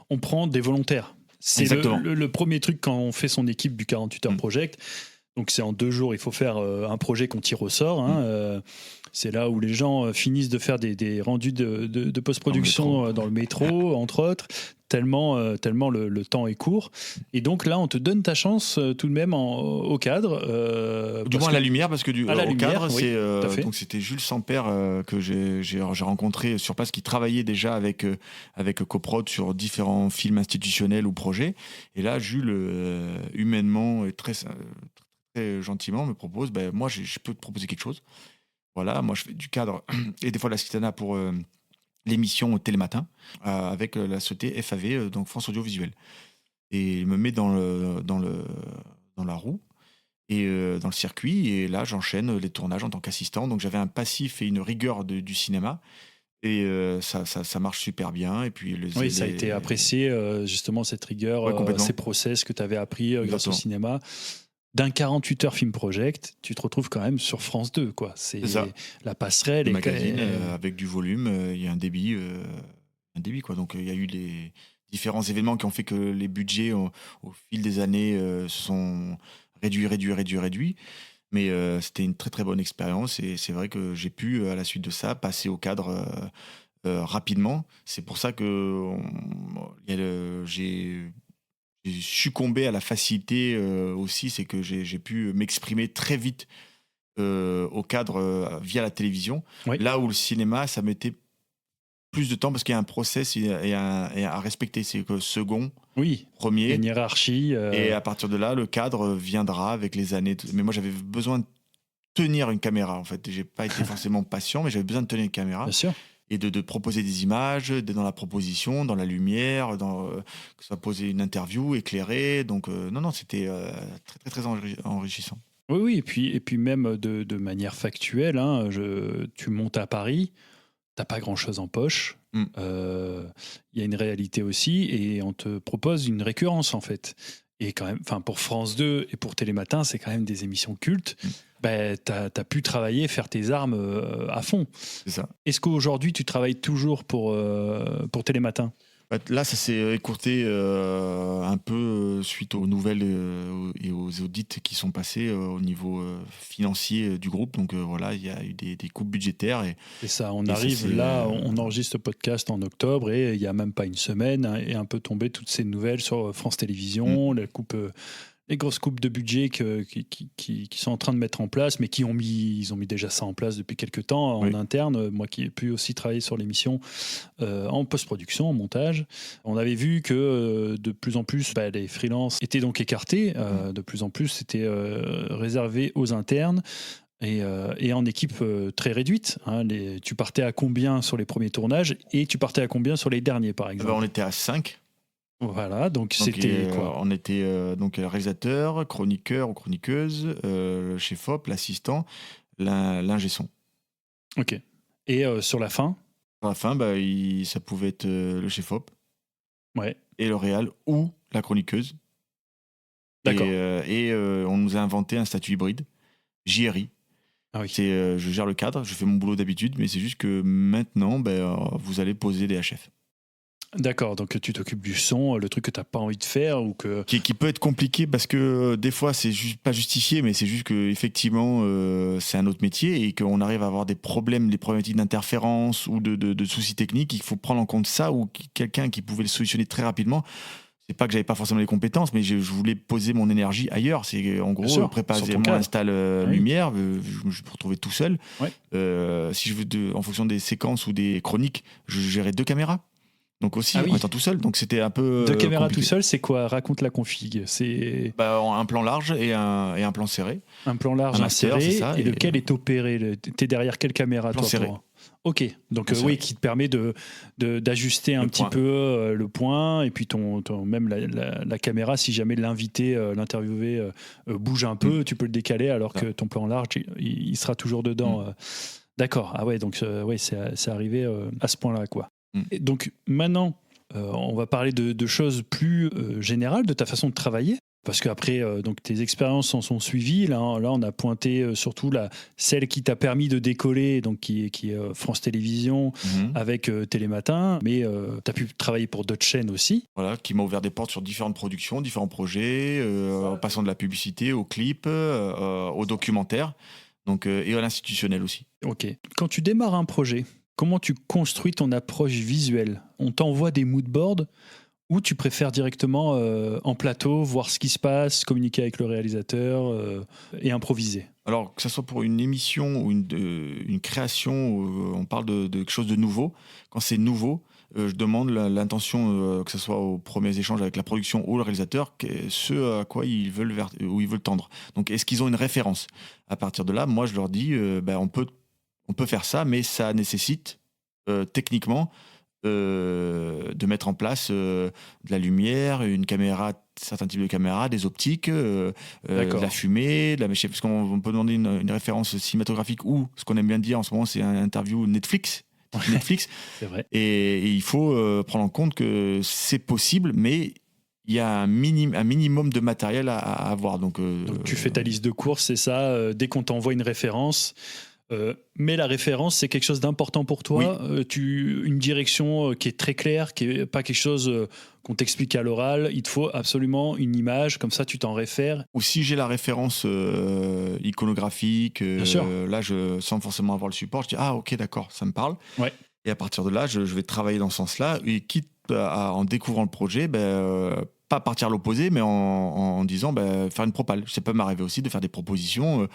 on prend des volontaires. C'est le premier truc quand on fait son équipe du 48 heures project. Donc c'est en 2 jours, il faut faire un projet qu'on tire au sort. C'est là où les gens finissent de faire des rendus de post-production dans le métro, entre autres, tellement le temps est court. Et donc là, on te donne ta chance tout de même au cadre. Du moins à la lumière, parce que au cadre, oui, donc c'était Jules Sampère que j'ai rencontré sur place, qui travaillait déjà avec Coprod sur différents films institutionnels ou projets. Et là, Jules, humainement et très gentiment, me propose, moi je peux te proposer quelque chose. Voilà, moi je fais du cadre et des fois de l'assistanat pour l'émission Télématin avec la société FAV, donc France Audiovisuelle. Et il me met dans la roue et dans le circuit, et là j'enchaîne les tournages en tant qu'assistant. Donc j'avais un passif et une rigueur du cinéma. Et ça marche super bien. Et puis ça a été apprécié, justement, cette rigueur, ces process que tu avais appris grâce au cinéma. D'un 48 heures film project, tu te retrouves quand même sur France 2, quoi. C'est la passerelle. Le magazine avec du volume, il y a un débit, quoi. Donc il y a eu les différents événements qui ont fait que les budgets au fil des années se sont réduits. Mais c'était une très très bonne expérience, et c'est vrai que j'ai pu, à la suite de ça, passer au cadre rapidement. C'est pour ça que j'ai succombé à la facilité aussi, c'est que j'ai pu m'exprimer très vite au cadre via la télévision. Oui. Là où le cinéma, ça mettait plus de temps parce qu'il y a un process et à respecter. C'est que second, Oui, il y a premier, une hiérarchie. et à partir de là, le cadre viendra avec les années. Mais moi, j'avais besoin de tenir une caméra, en fait. J'ai pas été forcément patient, mais j'avais besoin de tenir une caméra. Bien sûr. Et de proposer des images, d'être dans la proposition, dans la lumière, que ça posait une interview éclairée. Donc, non, c'était très, très, très enrichissant. Oui, et puis même de manière factuelle, hein, tu montes à Paris, t'as pas grand-chose en poche. Il y a une réalité aussi, et on te propose une récurrence, en fait. Et quand même, pour France 2 et pour Télématin, c'est quand même des émissions cultes. Ben, t'as pu travailler, faire tes armes à fond. C'est ça. Est-ce qu'aujourd'hui, tu travailles toujours pour Télématin ? Là, ça s'est écourté un peu suite aux nouvelles et aux audits qui sont passés au niveau financier du groupe. Donc voilà, il y a eu des coupes budgétaires. C'est ça, on arrive là, on enregistre le podcast en octobre et il n'y a même pas une semaine, hein, et un peu tombé toutes ces nouvelles sur France Télévisions, les grosses coupes de budget qui sont en train de mettre en place, mais ils ont mis déjà ça en place depuis quelques temps en interne. Moi qui ai pu aussi travailler sur l'émission en post-production, en montage, on avait vu que de plus en plus les freelances étaient donc écartés, de plus en plus c'était réservé aux internes. Et en équipe très réduite. Hein, tu partais à combien sur les premiers tournages et tu partais à combien sur les derniers, par exemple ? On était à 5. Voilà, donc c'était quoi ? On était donc réalisateur, chroniqueur ou chroniqueuse, chef op, l'assistant, l'ingé son. Ok. Et sur la fin ? Sur la fin, ça pouvait être le chef op, et le réal ou la chroniqueuse. D'accord. Et on nous a inventé un statut hybride, JRI. Ah oui. Je gère le cadre, je fais mon boulot d'habitude, mais c'est juste que maintenant, vous allez poser des HF. D'accord, donc tu t'occupes du son, le truc que tu n'as pas envie de faire ou que... Qui peut être compliqué parce que des fois, c'est juste pas justifié, mais c'est juste qu'effectivement, c'est un autre métier et qu'on arrive à avoir des problématiques d'interférence ou de soucis techniques. Il faut prendre en compte ça, ou quelqu'un qui pouvait le solutionner très rapidement. C'est pas que j'avais pas forcément les compétences, mais je voulais poser mon énergie ailleurs. C'est en gros préparer mon install lumière. Je me suis retrouvé tout seul. Si je veux en fonction des séquences ou des chroniques, je gérais 2 caméras. Donc aussi, en étant tout seul, donc c'était un peu 2 caméras compliqué. tout seul, c'est quoi ? Raconte la config. C'est un plan large et un plan serré. Un plan large, un serré, c'est ça, et lequel est opéré ? T'es derrière quelle caméra, plan toi serré. Ok, donc qui te permet d'ajuster un petit peu le point, et puis même la caméra, si jamais l'invité, l'interviewé bouge un peu, tu peux le décaler, alors que ton plan large, il sera toujours dedans. D'accord, donc c'est arrivé à ce point-là, quoi. Et donc maintenant, on va parler de choses plus générales, de ta façon de travailler. Parce qu'après, donc tes expériences s'en sont suivies. Là, on a pointé surtout celle qui t'a permis de décoller, donc qui est France Télévisions avec Télématin. Mais tu as pu travailler pour d'autres chaînes aussi. Voilà, qui m'a ouvert des portes sur différentes productions, différents projets, en passant de la publicité au clip, au documentaire, donc, et à l'institutionnel aussi. Ok. Quand tu démarres un projet, comment tu construis ton approche visuelle ? On t'envoie des moodboards ou tu préfères directement en plateau, voir ce qui se passe, communiquer avec le réalisateur et improviser ? Alors, que ce soit pour une émission ou une création, où on parle de quelque chose de nouveau. Quand c'est nouveau, je demande l'intention, que ce soit aux premiers échanges avec la production ou le réalisateur, ce à quoi ils veulent tendre. Donc, est-ce qu'ils ont une référence ? À partir de là, moi, je leur dis, on peut faire ça, mais ça nécessite techniquement de mettre en place de la lumière, une caméra, certains types de caméras, des optiques, de la fumée, parce qu'on peut demander une référence cinématographique, ou ce qu'on aime bien dire en ce moment, c'est une interview Netflix. C'est vrai. Et il faut prendre en compte que c'est possible, mais il y a un minimum de matériel à avoir. Donc tu fais ta liste de courses, c'est ça, dès qu'on t'envoie une référence. Mais la référence, c'est quelque chose d'important pour toi. Une direction qui est très claire, qui n'est pas quelque chose qu'on t'explique à l'oral. Il te faut absolument une image, comme ça tu t'en réfères. Ou si j'ai la référence iconographique, là, sans forcément avoir le support, je dis ok, d'accord, ça me parle. Ouais. Et à partir de là, je vais travailler dans ce sens-là. Et quitte en découvrant le projet, pas partir à l'opposé, mais en disant faire une propale. Ça peut m'arriver aussi de faire des propositions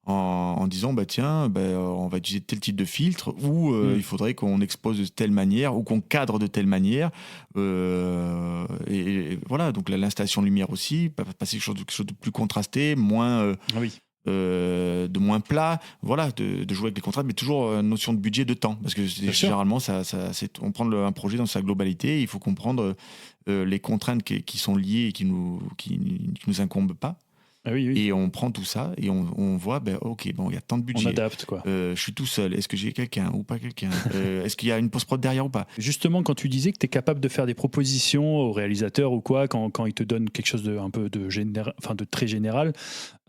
en disant tiens, on va utiliser tel type de filtre, ou il faudrait qu'on expose de telle manière, ou qu'on cadre de telle manière. Et voilà, donc l'installation de lumière aussi, passer quelque chose de plus contrasté, moins... de moins plat, voilà, de jouer avec les contraintes, mais toujours notion de budget, de temps, parce que généralement on prend un projet dans sa globalité, il faut comprendre les contraintes qui sont liées et qui nous incombent pas. Et on prend tout ça et on voit, ok, il y a tant de budget. On adapte, quoi. Je suis tout seul. Est-ce que j'ai quelqu'un ou pas quelqu'un Est-ce qu'il y a une post-prod derrière ou pas? Justement, quand tu disais que tu es capable de faire des propositions aux réalisateurs ou quoi, quand ils te donnent quelque chose de très général,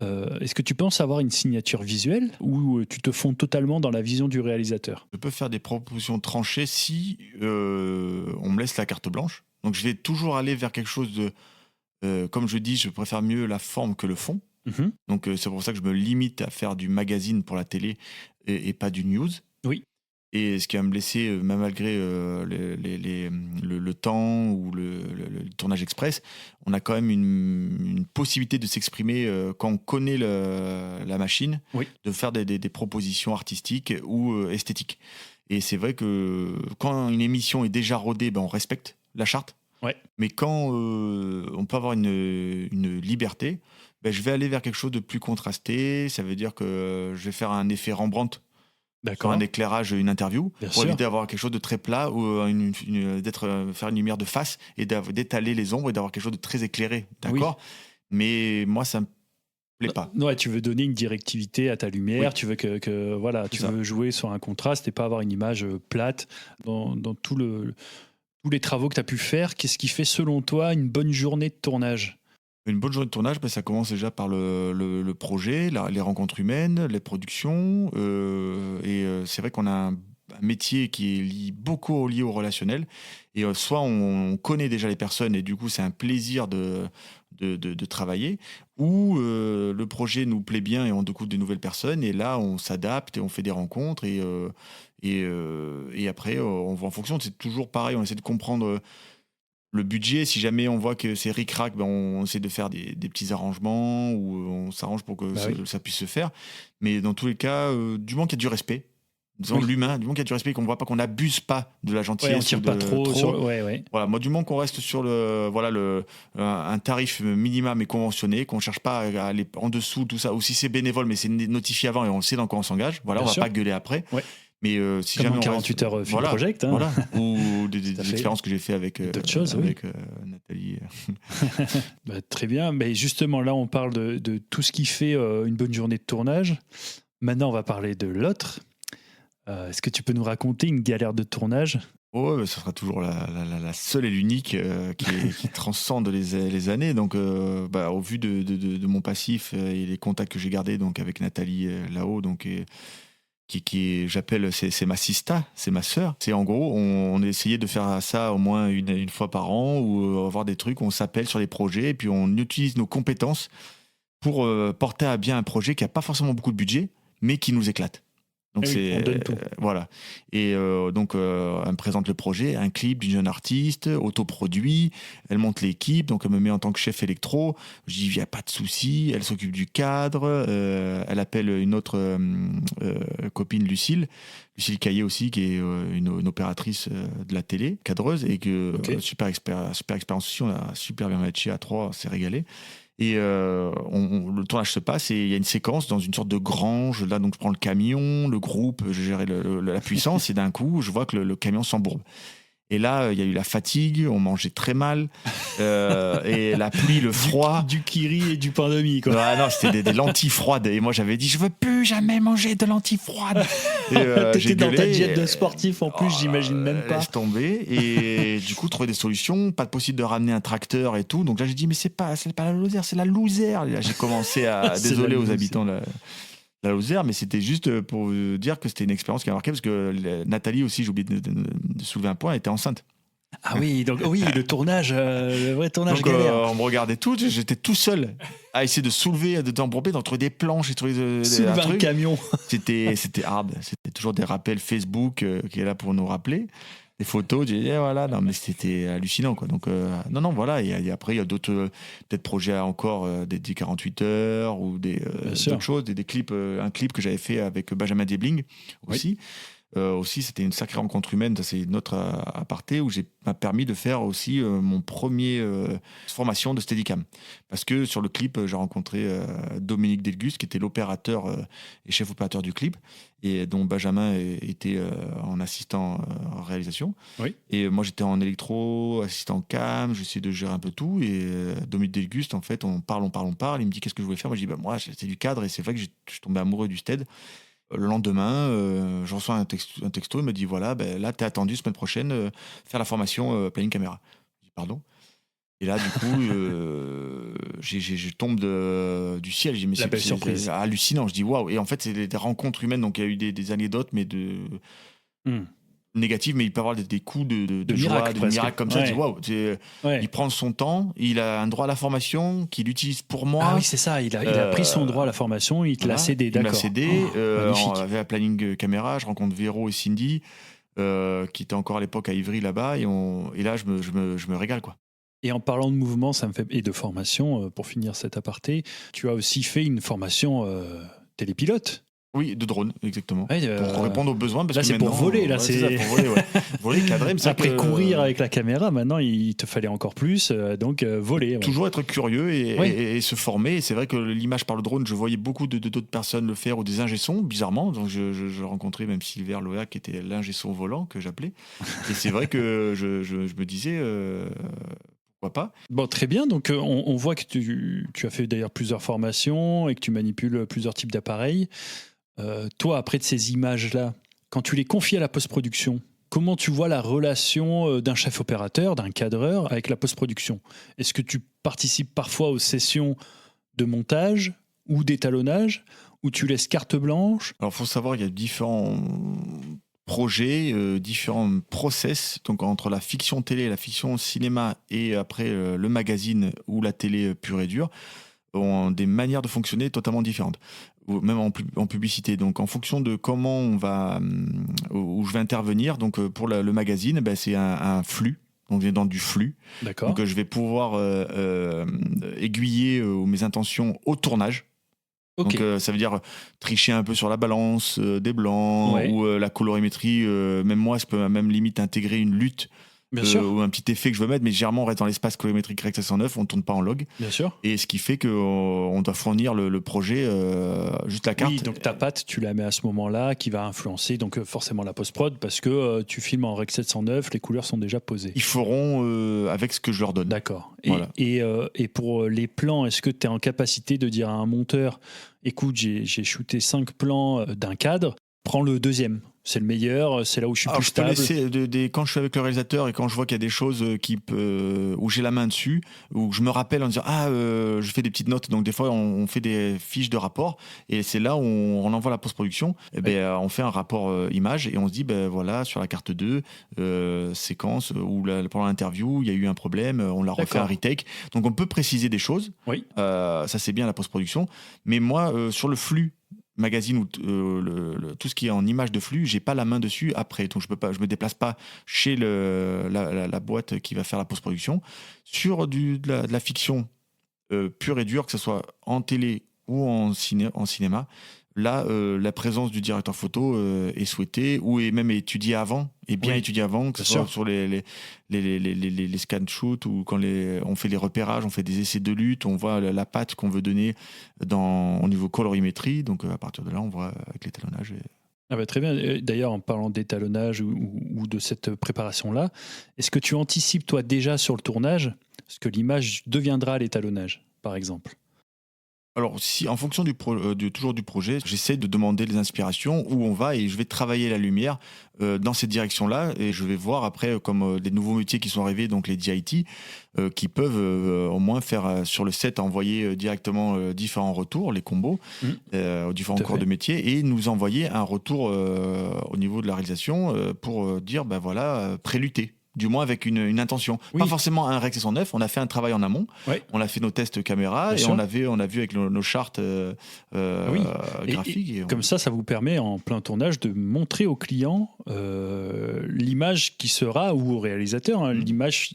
est-ce que tu penses avoir une signature visuelle ou tu te fonds totalement dans la vision du réalisateur? Je peux faire des propositions tranchées si on me laisse la carte blanche. Donc je vais toujours aller vers quelque chose de... comme je dis, je préfère mieux la forme que le fond. Mm-hmm. Donc c'est pour ça que je me limite à faire du magazine pour la télé et pas du news. Oui. Et ce qui va me laisser, même malgré le temps ou le tournage express, on a quand même une possibilité de s'exprimer quand on connaît la machine, de faire des propositions artistiques ou esthétiques. Et c'est vrai que quand une émission est déjà rodée, on respecte la charte. Ouais. Mais quand on peut avoir une liberté, je vais aller vers quelque chose de plus contrasté. Ça veut dire que je vais faire un effet Rembrandt sur un éclairage, une interview, pour éviter d'avoir quelque chose de très plat ou faire une lumière de face et d'étaler les ombres et d'avoir quelque chose de très éclairé. D'accord ? Mais moi, ça me plaît pas. Ouais, tu veux donner une directivité à ta lumière, tu veux tu veux jouer sur un contraste et pas avoir une image plate dans tous les travaux que tu as pu faire. Qu'est-ce qui fait selon toi une bonne journée de tournage ? Une bonne journée de tournage, ça commence déjà par le projet, les rencontres humaines, les productions. C'est vrai qu'on a un métier qui est beaucoup lié au relationnel. Et soit on connaît déjà les personnes et du coup c'est un plaisir de travailler, ou le projet nous plaît bien et on découvre de nouvelles personnes. Et là on s'adapte et on fait des rencontres. Et après on voit en fonction. C'est toujours pareil, on essaie de comprendre... le budget, si jamais on voit que c'est ric-rac, on essaie de faire des petits arrangements ou on s'arrange pour que ça puisse se faire. Mais dans tous les cas, du moment qu'il y a du respect, disons l'humain, du moment qu'il y a du respect, qu'on ne voit pas, qu'on n'abuse pas de la gentillesse. On ne tire pas trop. Voilà, moi, du moment qu'on reste sur un tarif minimum et conventionné, qu'on ne cherche pas à aller en dessous, tout ça, ou si c'est bénévole, mais c'est notifié avant et on sait dans quoi on s'engage, on ne va pas gueuler après. Ouais. Mais si comme jamais en 48 heures Film Project. Ou des expériences que j'ai fait avec Nathalie. Très bien. Mais justement, là, on parle de tout ce qui fait une bonne journée de tournage. Maintenant, on va parler de l'autre. Est-ce que tu peux nous raconter une galère de tournage ? Ça sera toujours la seule et l'unique qui transcende les années. Donc, au vu de mon passif et les contacts que j'ai gardés donc, avec Nathalie là-haut, donc... qui j'appelle, c'est ma sista, c'est ma sœur. C'est en gros, on essayait de faire ça au moins une fois par an, ou avoir des trucs où on s'appelle sur les projets et puis on utilise nos compétences pour porter à bien un projet qui n'a pas forcément beaucoup de budget, mais qui nous éclate. Donc on donne tout. Voilà. Et donc elle me présente le projet, un clip d'une jeune artiste, autoproduit. Elle monte l'équipe, donc elle me met en tant que chef électro. Je dis il n'y a pas de souci. Elle s'occupe du cadre. Elle appelle une autre copine, Lucille Caillé aussi, qui est une opératrice de la télé, cadreuse, et que super expérience aussi. On a super bien matché à 3, on s'est régalé. Et le tournage se passe et il y a une séquence dans une sorte de grange. Là, donc je prends le camion, le groupe, je gérais la puissance et d'un coup, je vois que le camion s'embourbe. Et là, il y a eu la fatigue, on mangeait très mal, et la pluie, le froid. Du kiri et du pain de mie, quoi. Non, c'était des lentilles froides. Et moi, j'avais dit, je veux plus jamais manger de lentilles froides. T'étais dans ta diète de sportif en plus, j'imagine même pas. Laisse tomber. Et du coup, trouver des solutions. Pas possible de ramener un tracteur et tout. Donc là, j'ai dit, mais c'est pas la Lozère, c'est la Lozère. Et là, j'ai commencé à désoler aux habitants de la Lozère, mais c'était juste pour dire que c'était une expérience qui m'a marqué, parce que Nathalie aussi, j'ai oublié de soulever un point, elle était enceinte. Ah oui, donc le tournage, le vrai tournage donc, galère. On me regardait tous, j'étais tout seul à essayer de soulever, d'embourber, d'en trouver des planches et trouver soulever un camion. C'était hard, c'était toujours des rappels Facebook qui est là pour nous rappeler. des photos. J'ai dit, voilà, non, mais c'était hallucinant, quoi. Donc, non, voilà. Et après, il y a d'autres peut-être projets encore, des 48 heures ou d'autres choses, des clips, un clip que j'avais fait avec Benjamin Diebling aussi. Aussi, c'était une sacrée rencontre humaine, ça c'est une autre aparté où m'a permis de faire aussi mon premier formation de Steadicam. Parce que sur le clip, j'ai rencontré Dominique Delgus, qui était l'opérateur et chef opérateur du clip, et dont Benjamin était en assistant en réalisation. Oui. Et moi, j'étais en électro, assistant cam, j'essayais de gérer un peu tout. Et Dominique Delgus, en fait, on parle. Il me dit qu'est-ce que je voulais faire. Moi, je dis, moi, c'est du cadre, et c'est vrai que je suis tombé amoureux du Stead. Le lendemain, je reçois un texto, il me dit voilà, là, t'es attendu semaine prochaine faire la formation planning caméra. Je dis pardon. Et là, du coup, je tombe du ciel. Je dis, mais la belle surprise. C'est hallucinant. Je dis waouh. Et en fait, c'est des rencontres humaines. Donc, il y a eu des anecdotes, mais négatives, mais il peut avoir des coups de joie, de miracles comme ça. Je dis waouh. Il prend son temps, il a un droit à la formation qu'il utilise pour moi. Ah oui, c'est ça. Il a pris son droit à la formation, il te l'a cédé, d'accord. Il m'a cédé. On avait un planning caméra. Je rencontre Véro et Cindy, qui étaient encore à l'époque à Ivry là-bas. Et là, je me régale, quoi. Et en parlant de mouvement, et de formation, pour finir cet aparté, tu as aussi fait une formation télépilote. Oui, de drone, exactement. Ouais, pour répondre aux besoins. Parce là, que c'est pour voler. Là, c'est ça, pour voler, voler, cadrer. Mais après courir avec la caméra, maintenant, il te fallait encore plus. Donc, voler. Ouais. Toujours être curieux et se former. Et c'est vrai que l'image par le drone, je voyais beaucoup d'autres personnes le faire, ou des ingé-sons, bizarrement. Donc, je rencontrais même Sylvain Loa, qui était l'ingé-son volant, que j'appelais. Et c'est vrai que je me disais... pourquoi pas. Bon, très bien. Donc, on voit que tu as fait d'ailleurs plusieurs formations et que tu manipules plusieurs types d'appareils. Toi, après de ces images-là, quand tu les confies à la post-production, comment tu vois la relation d'un chef opérateur, d'un cadreur avec la post-production ? Est-ce que tu participes parfois aux sessions de montage ou d'étalonnage, ou tu laisses carte blanche ? Alors, il faut savoir, il y a différents projets, différents process, donc entre la fiction télé, la fiction cinéma et après le magazine ou la télé pure et dure, ont des manières de fonctionner totalement différentes, même en publicité. Donc en fonction de comment où je vais intervenir, donc pour le magazine, c'est un flux. Donc, on est dans du flux. D'accord. Donc je vais pouvoir aiguiller mes intentions au tournage. Okay. Donc ça veut dire tricher un peu sur la balance des blancs, ou la colorimétrie. Même moi, je peux même limite intégrer une lutte. Ou un petit effet que je veux mettre, mais généralement on reste dans l'espace colorimétrique Rec 709, on ne tourne pas en log. Bien sûr. Et ce qui fait qu'on doit fournir le projet, juste la carte. Oui, donc ta patte, tu la mets à ce moment-là, qui va influencer donc forcément la post-prod, parce que tu filmes en Rec 709, les couleurs sont déjà posées. Ils feront avec ce que je leur donne. D'accord. Voilà. Et pour les plans, est-ce que tu es en capacité de dire à un monteur, écoute, j'ai shooté 5 plans d'un cadre, prends le deuxième. C'est le meilleur, c'est là où je suis plus stable. Je peux laisser quand je suis avec le réalisateur et quand je vois qu'il y a des choses où j'ai la main dessus, où je me rappelle en disant je fais des petites notes. Donc des fois on fait des fiches de rapport et c'est là où on envoie la post-production. On fait un rapport image et on se dit voilà, sur la carte 2 séquence où pendant l'interview il y a eu un problème, on l'a refait un retake. Donc on peut préciser des choses. Oui. Ça c'est bien la post-production. Mais moi sur le flux magazine ou tout ce qui est en image de flux, j'ai pas la main dessus après, donc je me déplace pas chez la boîte qui va faire la post-production. Sur de la fiction pure et dure, que ce soit en télé ou en cinéma, là la présence du directeur photo est souhaitée ou est même étudiée avant, étudiée avant, que ce soit sur les scan shoot ou quand on fait les repérages, on fait des essais de lutte, on voit la patte qu'on veut donner au niveau colorimétrie, donc à partir de là on voit avec l'étalonnage. Très bien. D'ailleurs, en parlant d'étalonnage ou de cette préparation-là, est-ce que tu anticipes toi déjà sur le tournage ce que l'image deviendra l'étalonnage, par exemple ? Alors, si en fonction toujours du projet, j'essaie de demander les inspirations où on va et je vais travailler la lumière dans cette direction-là et je vais voir après comme les nouveaux métiers qui sont arrivés, donc les DIT, qui peuvent au moins faire sur le set envoyer directement différents retours, les combos, aux différents corps de métier et nous envoyer un retour au niveau de la réalisation pour dire voilà, préluté. du moins avec une intention. Oui. Pas forcément un Rec 109, on a fait un travail en amont, Ouais. on a fait nos tests caméra, Bien et sûr. on a vu avec nos chartes Oui. graphiques. Et Comme ça vous permet en plein tournage de montrer au client l'image qui sera, ou au réalisateur, l'image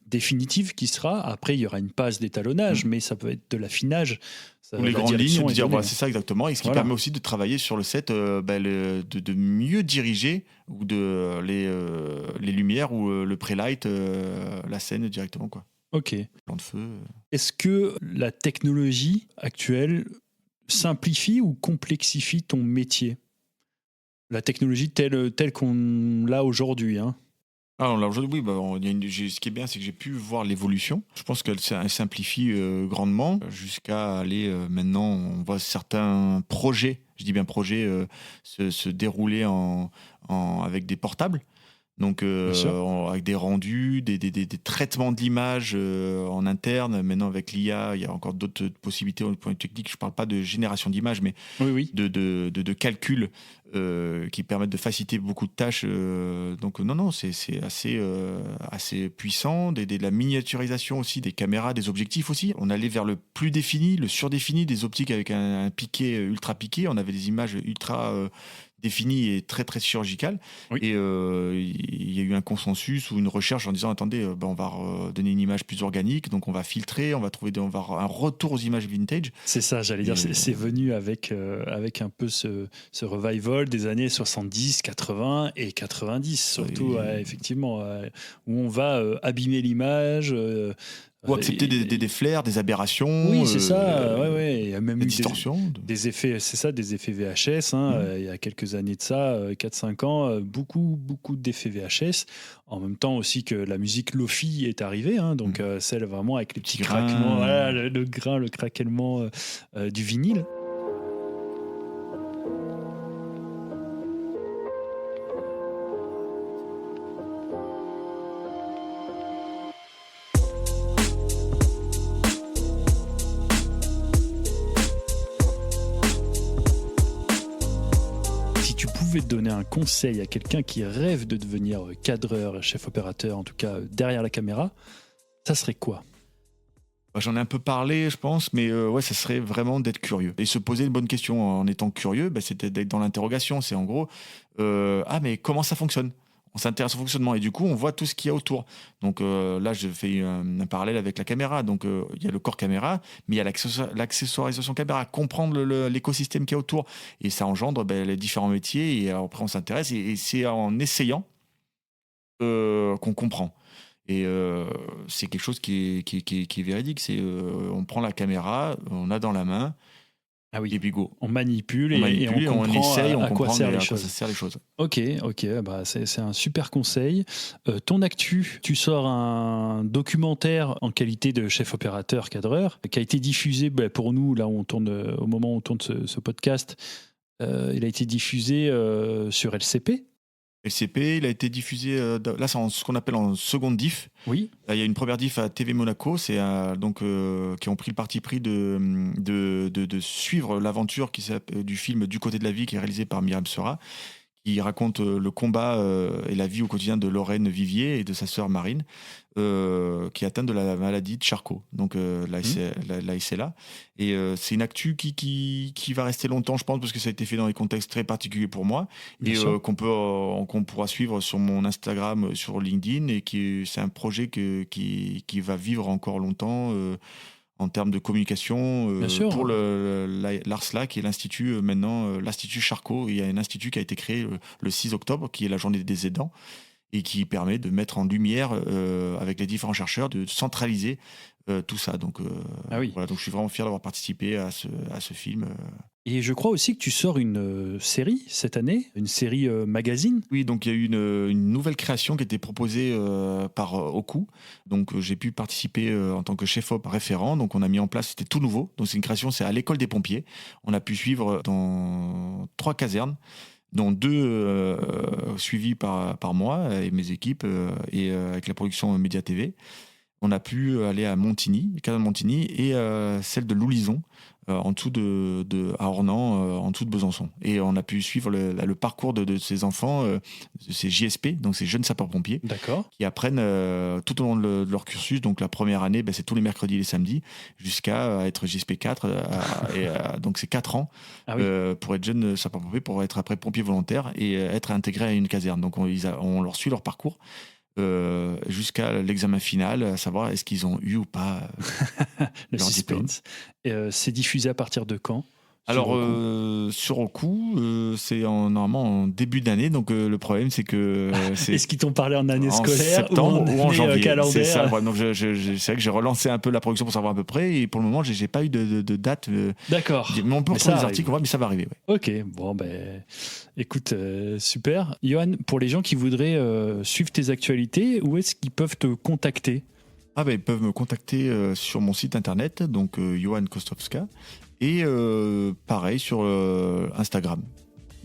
définitive qui sera. Après, il y aura une passe d'étalonnage, mais ça peut être de l'affinage. Ou les grandes lignes, de dire voilà, c'est ça exactement, et ce qui permet aussi de travailler sur le set, de mieux diriger ou les lumières ou le pré-light, la scène directement, quoi. Ok. Plan de feu. Est-ce que la technologie actuelle simplifie ou complexifie ton métier? La technologie telle qu'on l'a aujourd'hui, hein. Alors là, aujourd'hui, oui, ce qui est bien, c'est que j'ai pu voir l'évolution. Je pense qu'elle simplifie grandement, jusqu'à aller maintenant, on voit certains projets, je dis bien projets, se dérouler avec des portables. Donc avec des rendus, des traitements de l'image en interne. Maintenant avec l'IA, il y a encore d'autres possibilités au point de vue technique. Je ne parle pas de génération d'images, mais de calcul qui permettent de faciliter beaucoup de tâches. Donc non, c'est assez puissant. De la miniaturisation aussi, des caméras, des objectifs aussi. On allait vers le plus défini, le surdéfini, des optiques avec un piqué ultra piqué. On avait des images ultra défini et très très chirurgical. Oui. Et il y a eu un consensus ou une recherche en disant attendez, on va donner une image plus organique, donc on va filtrer, on va avoir un retour aux images vintage. C'est ça, j'allais dire, c'est venu avec un peu ce revival des années 70, 80 et 90 surtout, effectivement, où on va abîmer l'image. Ou accepter des flares, des aberrations. Oui, c'est ça. Il y a même des eu distorsions. Des effets, c'est ça, des effets VHS. Il y a quelques années de ça, 4-5 ans, beaucoup d'effets VHS. En même temps aussi que la musique Lo-Fi est arrivée, donc celle vraiment avec les petits craquements, le grain, le craquellement du vinyle. De donner un conseil à quelqu'un qui rêve de devenir cadreur, chef opérateur, en tout cas derrière la caméra, ça serait quoi? J'en ai un peu parlé, je pense, mais ça serait vraiment d'être curieux et se poser une bonne question en étant curieux. C'était d'être dans l'interrogation. C'est en gros, mais comment ça fonctionne? On s'intéresse au fonctionnement et du coup on voit tout ce qu'il y a autour. Donc là je fais un parallèle avec la caméra. Donc il y a le corps caméra, mais il y a l'accessoirisation caméra, comprendre l'écosystème qu'il y a autour, et ça engendre les différents métiers, et après on s'intéresse, et c'est en essayant qu'on comprend. Et c'est quelque chose qui est véridique. C'est on prend la caméra, on a dans la main. Ah oui. Et puis go. On manipule et on comprend, on essaye, on comprend à quoi ça sert les choses. Ok, c'est un super conseil. Ton actu, tu sors un documentaire en qualité de chef opérateur cadreur qui a été diffusé pour nous là où on tourne, au moment où on tourne ce podcast. Il a été diffusé sur LCP. LCP, il a été diffusé, là c'est ce qu'on appelle en seconde diff. Oui. Là, il y a une première diff à TV Monaco, c'est qui ont pris le parti pris de suivre l'aventure du film Du côté de la vie, qui est réalisé par Myriam Sera, qui raconte le combat et la vie au quotidien de Lorraine Vivier et de sa sœur Marine, qui est atteinte de la maladie de Charcot, donc la SLA. Et c'est une actu qui va rester longtemps, je pense, parce que ça a été fait dans des contextes très particuliers pour moi, et qu'on pourra suivre sur mon Instagram, sur LinkedIn, et c'est un projet qui va vivre encore longtemps en termes de communication pour l'ARSLA, qui est l'institut l'Institut Charcot. Il y a un institut qui a été créé le 6 octobre, qui est la journée des aidants, et qui permet de mettre en lumière, avec les différents chercheurs, de centraliser tout ça. Donc, voilà, donc je suis vraiment fier d'avoir participé à ce film. Et je crois aussi que tu sors une série cette année, une série magazine. Oui, donc il y a eu une nouvelle création qui a été proposée par Oku. Donc j'ai pu participer en tant que chef op référent. Donc on a mis en place, c'était tout nouveau. Donc c'est une création, c'est à l'école des pompiers. On a pu suivre dans 3 casernes, dont 2 suivis par moi et mes équipes, et avec la production Média TV. on a pu aller à Montigny, le canal de Montigny, et celle de Loulisons, en dessous à Ornans, en dessous de Besançon. Et on a pu suivre le parcours de ces enfants, de ces JSP, donc ces jeunes sapeurs-pompiers, D'accord. qui apprennent tout au long de leur cursus. Donc la première année, c'est tous les mercredis et les samedis, jusqu'à être JSP 4. Donc c'est 4 ans pour être jeune sapeur-pompier, pour être après pompier volontaire et être intégré à une caserne. Donc on leur suit leur parcours. Jusqu'à l'examen final, à savoir est-ce qu'ils ont eu ou pas le leur suspense. C'est diffusé à partir de quand? Alors, sur Roku, c'est normalement en début d'année. Donc, le problème, c'est que. Est-ce qu'ils t'ont parlé en année en scolaire septembre ou en janvier calendaire? C'est ça. Donc, c'est vrai que j'ai relancé un peu la production pour savoir à peu près. Et pour le moment, j'ai pas eu de date. D'accord. Mais on peut retrouver les articles, mais ça va arriver. Ouais. Ok, bon, écoute, super. Johan, pour les gens qui voudraient suivre tes actualités, où est-ce qu'ils peuvent te contacter? Ils peuvent me contacter sur mon site internet, donc Johan Kostowska. Et pareil sur Instagram.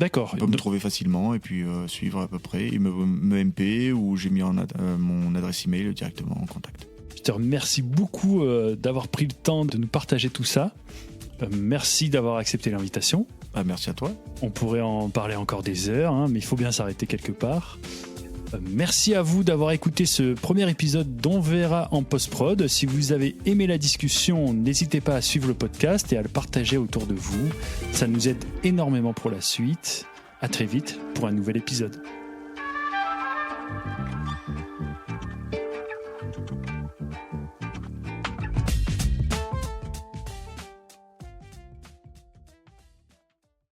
D'accord. On peut me trouver facilement et puis suivre à peu près. Et me MP ou j'ai mis mon adresse email directement en contact. Je te remercie beaucoup d'avoir pris le temps de nous partager tout ça. Merci d'avoir accepté l'invitation. Merci à toi. On pourrait en parler encore des heures, mais il faut bien s'arrêter quelque part. Merci à vous d'avoir écouté ce premier épisode d'On verra en post-prod. Si vous avez aimé la discussion, n'hésitez pas à suivre le podcast et à le partager autour de vous. Ça nous aide énormément pour la suite. À très vite pour un nouvel épisode.